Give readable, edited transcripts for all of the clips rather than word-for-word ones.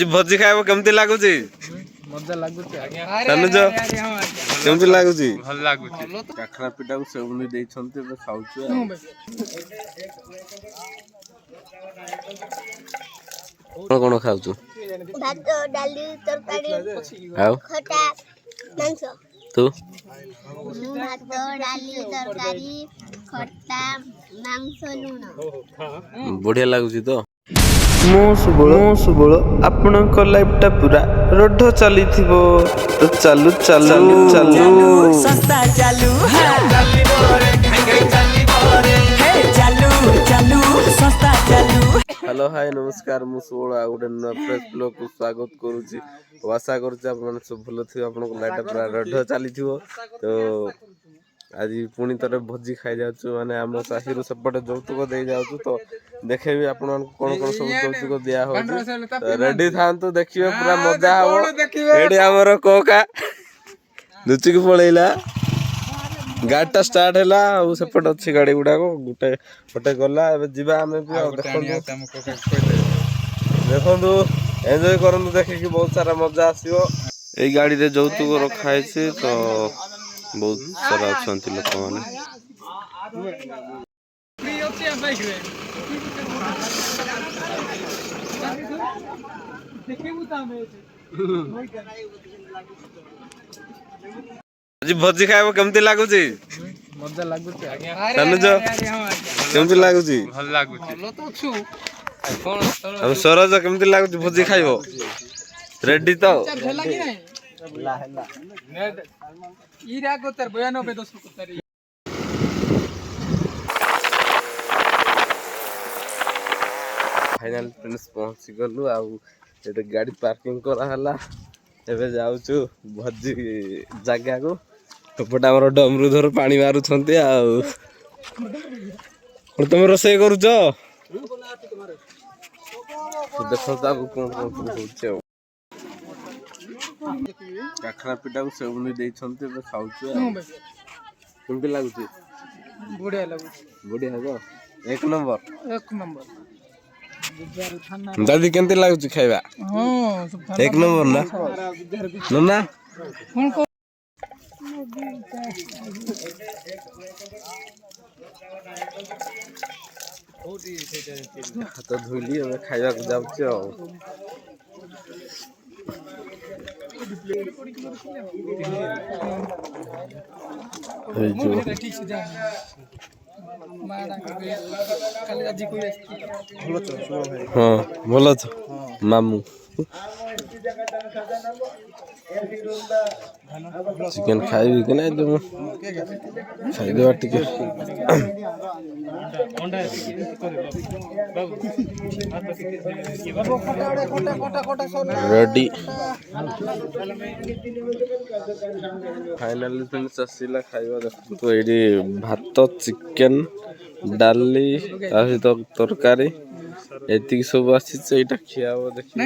আজি ভୋଜି ଖାଇବ କେମିତି ଲାଗୁଛି? ମଜା ଲାଗୁଛି ଆଜ୍ଞା। ଚାଲୁଛ କେମିତି ଲାଗୁଛି? ଭଲ ଲାଗୁଛି। କାଖରା ପିଠାକୁ ସେଉଣି ଦେଇଛନ୍ତି ଏବେ ଖାଉଛୁ। କଣ କଣ ଖାଉଛୁ? ଭାତ ଡାଲି ତରକାରୀ ଆଉ ଖଟା ମାଂସ। ତୁ? ଭାତ ଡାଲି ତରକାରୀ ଖଟା ମାଂସ ଲୁଣ। ବଢିଆ ଲାଗୁଛି ତ? ମୁଁ ସୁବଳ ଆପଣଙ୍କ ଲାଇଫଟା ପୁରା ରୋଢ ଚାଲିଥିବ ତ ଚାଲୁ ଚାଲୁ ଚାଲୁ ସଂସ୍ଥା ଚାଲୁ ଚାଲୁ ସଂସ୍ଥା ଚାଲୁ। ହ୍ୟାଲୋ ହାଇ ନମସ୍କାର, ମୁଁ ସୁବଳ ଆଉ ଗୋଟେ ନୂଆ ଫ୍ରେଶ୍ ବ୍ଲଗକୁ ସ୍ୱାଗତ କରୁଛି। ଆଶା କରୁଛି ଆପଣମାନେ ସବୁ ଭଲ ଥିବ, ଆପଣଙ୍କ ଲାଇଫଟା ପୁରା ରୋଢ ଚାଲିଥିବ। ତ ଆଜି ପୁଣି ଥରେ ଭୋଜି ଖାଇଯାଉଛୁ, ମାନେ ଆମ ସାହିରୁ ସେପଟେ ଯୌତୁକ ଦେଇଯାଉଛୁ। ତ ଦେଖେଇବି ଆପଣମାନଙ୍କୁ କଣ କଣ ସବୁ ଯୌତୁକ ଦିଆ ହଉଛି। ରେଡି ଥାନ୍ତୁ, ଦେଖିବେ ପୁରା ମଜା ହବ। ଏଠି ଆମର କୋକା ଲୁଚିକି ପଳେଇଲା, ଗାଡିଟା ଷ୍ଟାର୍ଟ ହେଲା ଆଉ ସେପଟେ ଅଛି ଗାଡି ଗୁଡାକ, ଗୋଟେ ଗଲା। ଏବେ ଯିବା ଆମେ ବି ଆଉ। ଦେଖନ୍ତୁ ଏନ୍ଜୟ କରନ୍ତୁ, ଦେଖିକି ବହୁତ ସାରା ମଜା ଆସିବ। ଏଇ ଗାଡିରେ ଯୌତୁକ ରଖା ହେଇଛି, ତ ବହୁତ ସାରା ଅଛନ୍ତି ଲୋକମାନେ। ଆଜି ଭୋଜି ଖାଇବ କେମିତି ଲାଗୁଛି? ମଜା ଲାଗୁଛି ଆଜ୍ଞା। ଚାଲୁଛ କେମିତି ଲାଗୁଛି? ଭଲ ଲାଗୁଛି। ଆଉ ସରୋଜ କେମିତି ଲାଗୁଛି ଭୋଜି ଖାଇବ? ରେଡି ତ? ଫାଇନାଲ ଫିନିଶ ପହଞ୍ଚି ଗଲୁ, ଆଉ ଏଠି ଗାଡି ପାର୍କିଂ କରାହେଲା। ଏବେ ଯାଉଛୁ ଭୋଜି ଜାଗାକୁ। ଏପଟେ ଆମର ଡମରୁଧର ପାଣି ମାରୁଛନ୍ତି। ଆଉ ତମେ ରୋଷେଇ କରୁଛ? ଦେଖନ୍ତୁ ଆଗକୁ କଣ କଣ ସବୁ ହଉଛି। ଆଉ କାଖରା ପିଠାକୁ ସେଉଣି ଦେଇଛନ୍ତି, ଏବେ ଖାଉଛୁ। କେମିତି ଲାଗୁଛି? ବଢିଆ ଲାଗୁଛି। ବଢିଆ ହବ, ଏକ ନମ୍ବର। ଏକ ନମ୍ବର। ଦାଦି କେମିତି ଲାଗୁଛି ଖାଇବା? ଏକ ନମ୍ବର ନା ନା? ହାତ ଧୋଇଲି, ଏବେ ଖାଇବାକୁ ଯାଉଛି। ଆଉ ହଁ ଭଲ ଅଛ ମାମୁଁ? ଚିକେନ ଖାଇବି କି ନାଇଁ? ତମ ଖାଇଦେବା ଟିକେ। ରେଡି ଫାଇନାଲି ଫିନିଶ ଆସିଲା ଖାଇବା। ଦେଖନ୍ତୁ ଏଇଠି ଭାତ, ଚିକେନ, ଡାଲି, ତା ସହିତ ତରକାରୀ, ଏତିକି ସବୁ ଆସିଛି। ଏଇଟା ଖିଆ ହବ, ଦେଖିବା।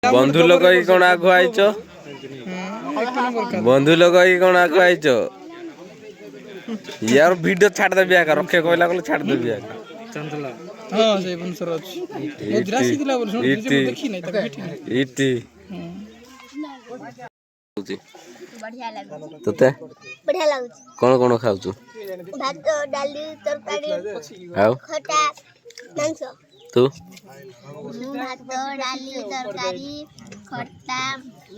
ବନ୍ଧୁ ଲୋକ ହେଇକି କଣ ଆଗୁଆ ଆଇଛ? ବନ୍ଧୁ ଲୋକ ହେଇକି କଣ ଆଗୁଆ ଆଇଛ? ୟାର ଭିଡିଓ ଛାଡିଦେବି ଆକା, ରକ୍ଷେ କହିଲା କହିଲେ ଛାଡିଦେବି ଆକା। ବଢିଆ ଲାଗୁଛି। ତତେ ବଢିଆ ଲାଗୁଛି। କଣ କଣ ଖାଉଛୁ? ଭାତ ଡାଲି ତରକାରୀ ଆଉ ଖଟା ମାଂସ। ତୁ? ଭାତ ଡାଲି ତରକାରୀ ଖଟା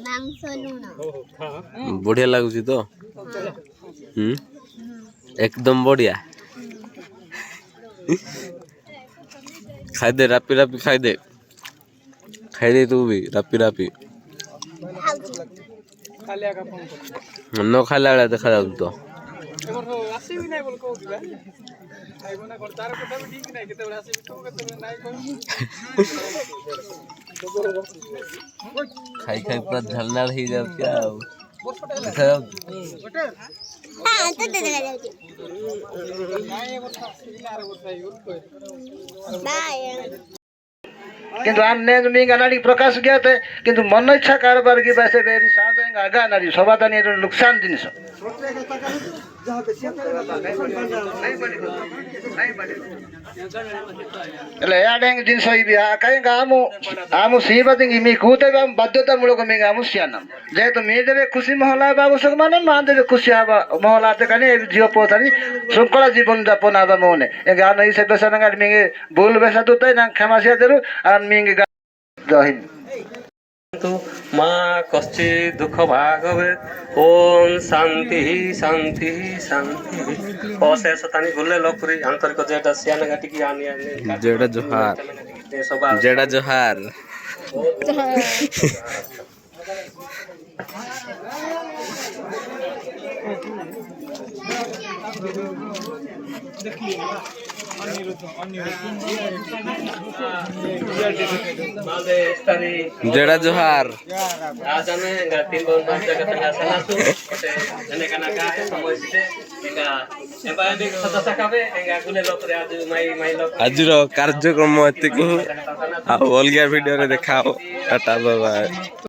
ମାଂସ ଲୁଣ। ବଢିଆ ଲାଗୁଛି ତ? ଏକଦମ ବଢିଆ। ଖାଇଦେ, ରାପି ରାପି ଖାଇଦେ। ଖାଇଦେ ତୁ ବି ରାପି ରାପି। ନ ଖାଇଲା ଭଳିଆ ଦେଖା ଯାଉଛି ତ? ଖାଇ ଖାଇ ପୁରା ଝାଲନାଳ ହେଇଯାଉଛି। ଆଉ ଦେଖାଯାଉଛି? किंतु अन्य मिंग अनाड़ी प्रकाश गया थे किंतु मन इच्छा कारोबार की वैसे बेरी शांत आगा अनाड़ी सबादानी नुकसान जिनिस એટલે યાડેંગ દિન સોઈ બિયા કઈ ગામુ આમુ સીબતિંગ મી કૂતે બામ બાધ્યતા મૂળક મી ગામુ સિયાનમ જેহেতु મી દેવે ખુશી મહલા બાબુ સક মানে মা দেবে খুশি হবা মহলাতে কানে এই জিও পোতারি শৃঙ্খলা জীবন যাপন আবা মনে এ গান এই সে বেসানা গাড়ি মিগে ভুল বেসা দুতাই না ক্ষমাসিয়া দেরু আর মিগে জহিন तु माँ कश्चि दुख भागवे ओम शांति शांति शांति अशेष तानी भूले लपुरी आंतरिक जेटा सियाना घाटी की आनी जेड़ा जोहार सबा जेड़ा जोहार जेड़ा जोहार आज हमें तीन बन पांच जगह तंगा सनासु जने कना का समय से एका एबा भी सदस्य काबे एगा गुले लपुरी आज माई लोक आजिर कार्यक्रम एतिक आ अलगा वीडियो रे देखाओ टाटा बाय बाय।